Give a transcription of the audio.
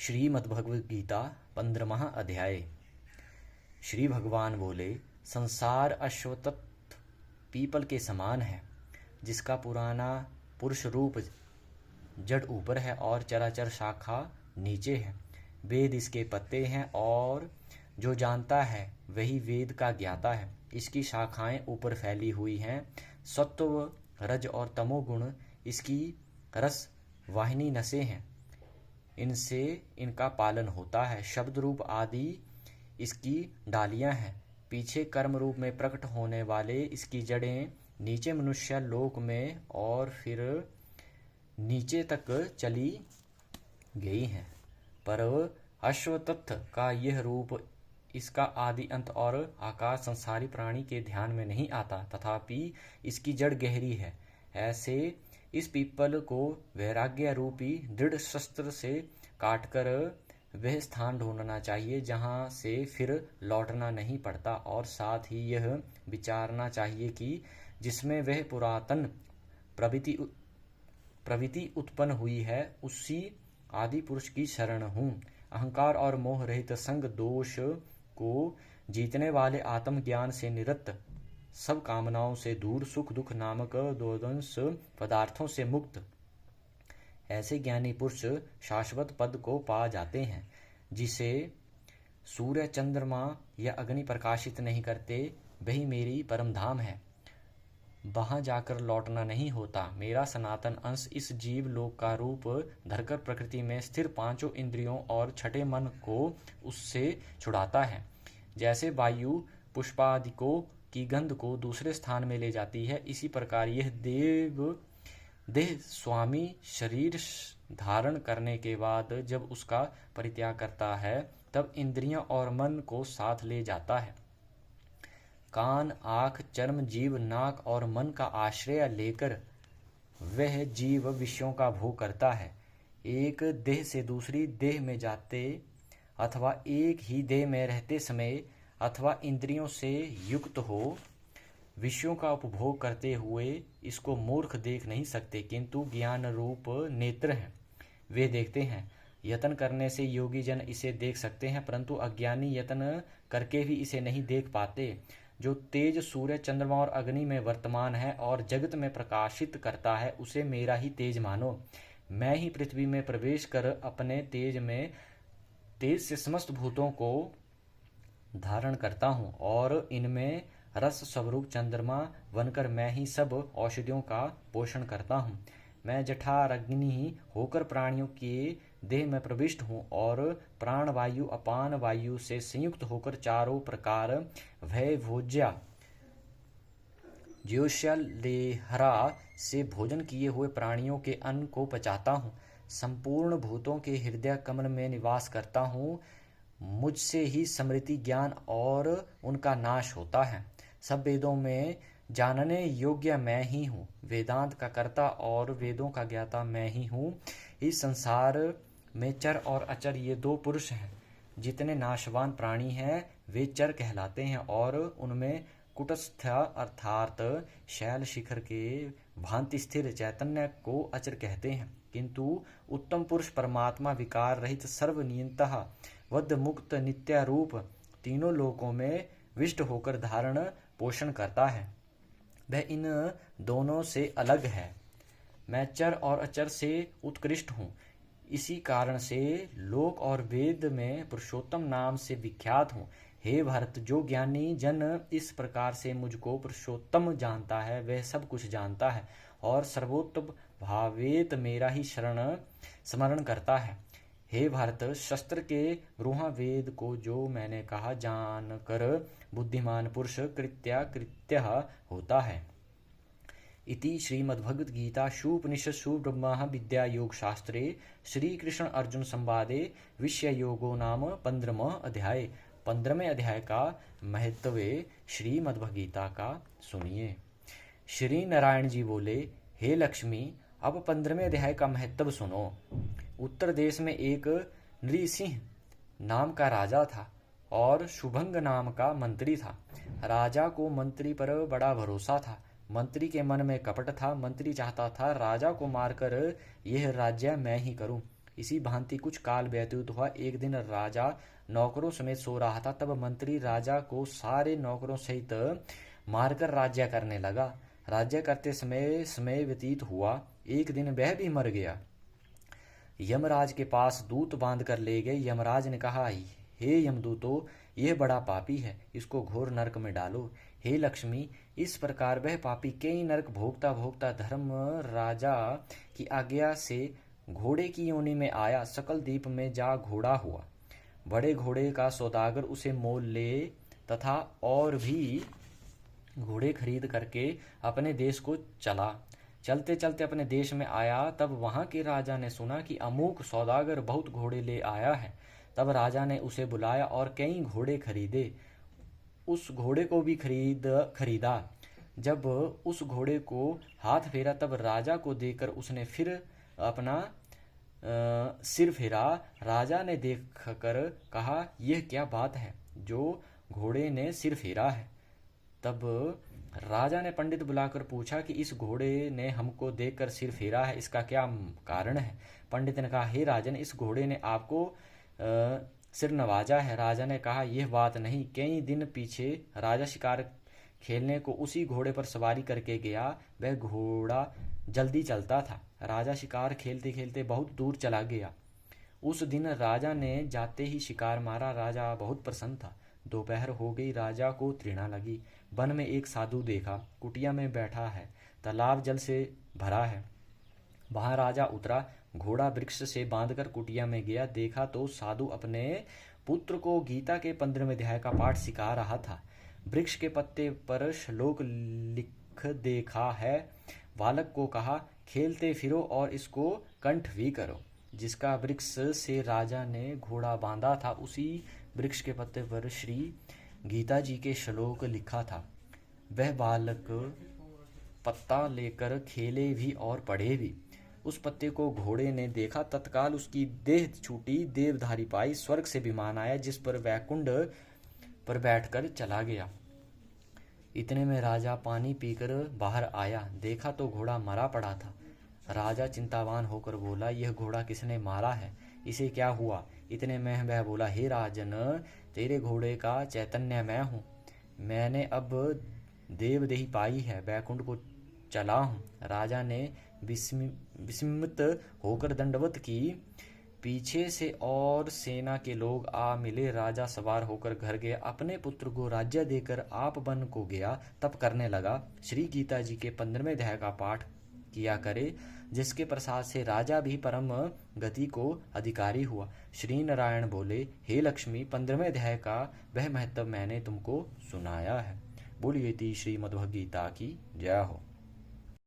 श्रीमद्भगवद गीता 15वां अध्याय। श्री भगवान बोले, संसार अश्वत्थ पीपल के समान है, जिसका पुराना पुरुष रूप जड़ ऊपर है और चराचर शाखा नीचे है। वेद इसके पत्ते हैं और जो जानता है वही वेद का ज्ञाता है। इसकी शाखाएं ऊपर फैली हुई हैं। सत्व, रज और तमोगुण इसकी रस वाहिनी नसें हैं, इनसे इनका पालन होता है। शब्द रूप आदि इसकी डालियां हैं। पीछे कर्म रूप में प्रकट होने वाले इसकी जड़ें नीचे मनुष्य लोक में और फिर नीचे तक चली गई हैं। पर अश्वत्थ का यह रूप, इसका आदि अंत और आकार संसारी प्राणी के ध्यान में नहीं आता, तथापि इसकी जड़ गहरी है। ऐसे इस पीपल को वैराग्य रूपी दृढ़ शस्त्र से काटकर वह स्थान ढूंढना चाहिए जहाँ से फिर लौटना नहीं पड़ता, और साथ ही यह विचारना चाहिए कि जिसमें वह पुरातन प्रवृत्ति उत्पन्न हुई है, उसी आदि पुरुष की शरण हूँ। अहंकार और मोह रहित संग दोष को जीतने वाले आत्मज्ञान से निरत, सब कामनाओं से दूर, सुख दुख नामक द्वंद्वश पदार्थों से मुक्त, ऐसे ज्ञानी पुरुष शाश्वत पद को पा जाते हैं। जिसे सूर्य, चंद्रमा या अग्नि प्रकाशित नहीं करते, वही मेरी परम धाम है। वहां जाकर लौटना नहीं होता। मेरा सनातन अंश इस जीव लोक का रूप धरकर प्रकृति में स्थिर पांचों इंद्रियों और छठे मन को उससे छुड़ाता है। जैसे वायु पुष्पादिकों की गंध को दूसरे स्थान में ले जाती है, इसी प्रकार यह देह स्वामी शरीर धारण करने के बाद जब उसका परित्याग करता है, तब इंद्रियां और मन को साथ ले जाता है। कान, आँख, चर्म, जीव, नाक और मन का आश्रय लेकर वह जीव विषयों का भोग करता है। एक देह से दूसरी देह में जाते अथवा एक ही देह में रहते समय अथवा इंद्रियों से युक्त हो विषयों का उपभोग करते हुए इसको मूर्ख देख नहीं सकते, किंतु ज्ञान रूप नेत्र हैं, वे देखते हैं। यत्न करने से योगी जन इसे देख सकते हैं, परंतु अज्ञानी यत्न करके भी इसे नहीं देख पाते। जो तेज सूर्य, चंद्रमा और अग्नि में वर्तमान है और जगत में प्रकाशित करता है, उसे मेरा ही तेज मानो। मैं ही पृथ्वी में प्रवेश कर अपने तेज से समस्त भूतों को धारण करता हूँ, और इनमें रस स्वरूप चंद्रमा बनकर मैं ही सब औषधियों का पोषण करता हूँ। मैं जठराग्नि होकर प्राणियों के देह में प्रविष्ट हूँ, और प्राण वायु अपान वायु से संयुक्त होकर चारों प्रकार भय भोज्या ज्योष्या लेहरा से भोजन किए हुए प्राणियों के अन्न को पचाता हूँ। संपूर्ण भूतों के हृदय कमल में निवास करता हूँ। मुझसे ही स्मृति, ज्ञान और उनका नाश होता है। सब वेदों में जानने योग्य मैं ही हूँ। वेदांत का कर्ता और वेदों का ज्ञाता मैं ही हूँ। इस संसार में चर और अचर ये दो पुरुष हैं। जितने नाशवान प्राणी हैं वे चर कहलाते हैं, और उनमें कुटस्थ अर्थात शैल शिखर के भांति स्थिर चैतन्य को अचर कहते हैं। किंतु उत्तम पुरुष परमात्मा विकार रहित सर्वनियंतः वद्ध मुक्त नित्य रूप तीनों लोकों में विष्ट होकर धारण पोषण करता है। वह इन दोनों से अलग है। मैं चर और अचर से उत्कृष्ट हूँ। इसी कारण से लोक और वेद में पुरुषोत्तम नाम से विख्यात हूँ। हे भरत, जो ज्ञानी जन इस प्रकार से मुझको पुरुषोत्तम जानता है, वह सब कुछ जानता है और सर्वोत्तम भावेत मेरा ही स्मरण करता है। हे भारत, शस्त्र के ब्रूहा वेद को जो मैंने कहा, जानकर बुद्धिमान पुरुष कृत्य होता है। इति श्रीमद्भगवद गीता शूपनिषत्सु ब्रह्म विद्या योग शास्त्रे श्री कृष्ण अर्जुन संवादे विषय योगो नाम 15वां अध्याय। 15वें अध्याय का महत्व श्रीमद्भगवद गीता का सुनिए। श्री नारायण जी बोले, हे लक्ष्मी, अब 15वें अध्याय का महत्व सुनो। उत्तर देश में एक नृसिंह नाम का राजा था और शुभंग नाम का मंत्री था। राजा को मंत्री पर बड़ा भरोसा था। मंत्री के मन में कपट था। मंत्री चाहता था राजा को मारकर यह राज्य मैं ही करूं। इसी भांति कुछ काल व्यतीत हुआ। एक दिन राजा नौकरों समेत सो रहा था। तब मंत्री राजा को सारे नौकरों सहित मारकर राज्य करने लगा। राज्य करते समय समय व्यतीत हुआ। एक दिन वह भी मर गया। यमराज के पास दूत बांध कर ले गए। यमराज ने कहा, हे यमदूतो, यह बड़ा पापी है, इसको घोर नरक में डालो। हे लक्ष्मी, इस प्रकार वह पापी कई नरक भोगता भोगता धर्म राजा की आज्ञा से घोड़े की योनि में आया। सकल द्वीप में जा घोड़ा हुआ। बड़े घोड़े का सौदागर उसे मोल ले तथा और भी घोड़े खरीद करके अपने देश को चला। चलते चलते अपने देश में आया। तब वहां के राजा ने सुना कि अमुक सौदागर बहुत घोड़े ले आया है। तब राजा ने उसे बुलाया और कई घोड़े खरीदे। उस घोड़े को भी खरीदा। जब उस घोड़े को हाथ फेरा तब राजा को देखकर उसने फिर अपना सिर फेरा। राजा ने देखकर कहा, यह क्या बात है जो घोड़े ने सिर फेरा है। तब राजा ने पंडित बुलाकर पूछा कि इस घोड़े ने हमको देखकर सिर फेरा है, इसका क्या कारण है। पंडित ने कहा, हे राजन, इस घोड़े ने आपको सिर नवाजा है। राजा ने कहा, यह बात नहीं। कई दिन पीछे राजा शिकार खेलने को उसी घोड़े पर सवारी करके गया। वह घोड़ा जल्दी चलता था। राजा शिकार खेलते खेलते बहुत दूर चला गया। उस दिन राजा ने जाते ही शिकार मारा। राजा बहुत प्रसन्न था। दोपहर हो गई। राजा को तृष्णा लगी। वन में एक साधु देखा, कुटिया में बैठा है, तालाब जल से भरा है। वहां राजा उतरा, घोड़ा वृक्ष से बांधकर कुटिया में गया। देखा तो साधु अपने पुत्र को गीता के 15वें अध्याय का पाठ सिखा रहा था। वृक्ष के पत्ते पर श्लोक लिख देखा है। बालक को कहा, खेलते फिरो और इसको कंठ भी करो। जिसका वृक्ष से राजा ने घोड़ा बांधा था, उसी वृक्ष के पत्ते पर श्री गीता जी के श्लोक लिखा था। वह बालक पत्ता लेकर खेले भी और पढ़े भी। उस पत्ते को घोड़े ने देखा, तत्काल उसकी देह छूटी, देवधारी पाई, स्वर्ग से विमान आया, जिस पर वैकुंठ पर बैठकर चला गया। इतने में राजा पानी पीकर बाहर आया। देखा तो घोड़ा मरा पड़ा था। राजा चिंतावान होकर बोला, यह घोड़ा किसने मारा है, इसे क्या हुआ। इतने में वह बोला, हे राजन, तेरे घोड़े का चैतन्य मैं हूँ। मैंने अब देवदेही पाई है, वैकुंठ को चला हूँ। राजा ने विस्मित होकर दंडवत की। पीछे से और सेना के लोग आ मिले। राजा सवार होकर घर गया। अपने पुत्र को राज्य देकर आप वन को गया। तब करने लगा, श्री गीता जी के 15वें अध्याय का पाठ किया करे, जिसके प्रसाद से राजा भी परम गति को अधिकारी हुआ। श्री नारायण बोले, हे लक्ष्मी, 15वें अध्याय का वह महत्व मैंने तुमको सुनाया है। बोलिए श्रीमद्भगवद्गीता की जय हो।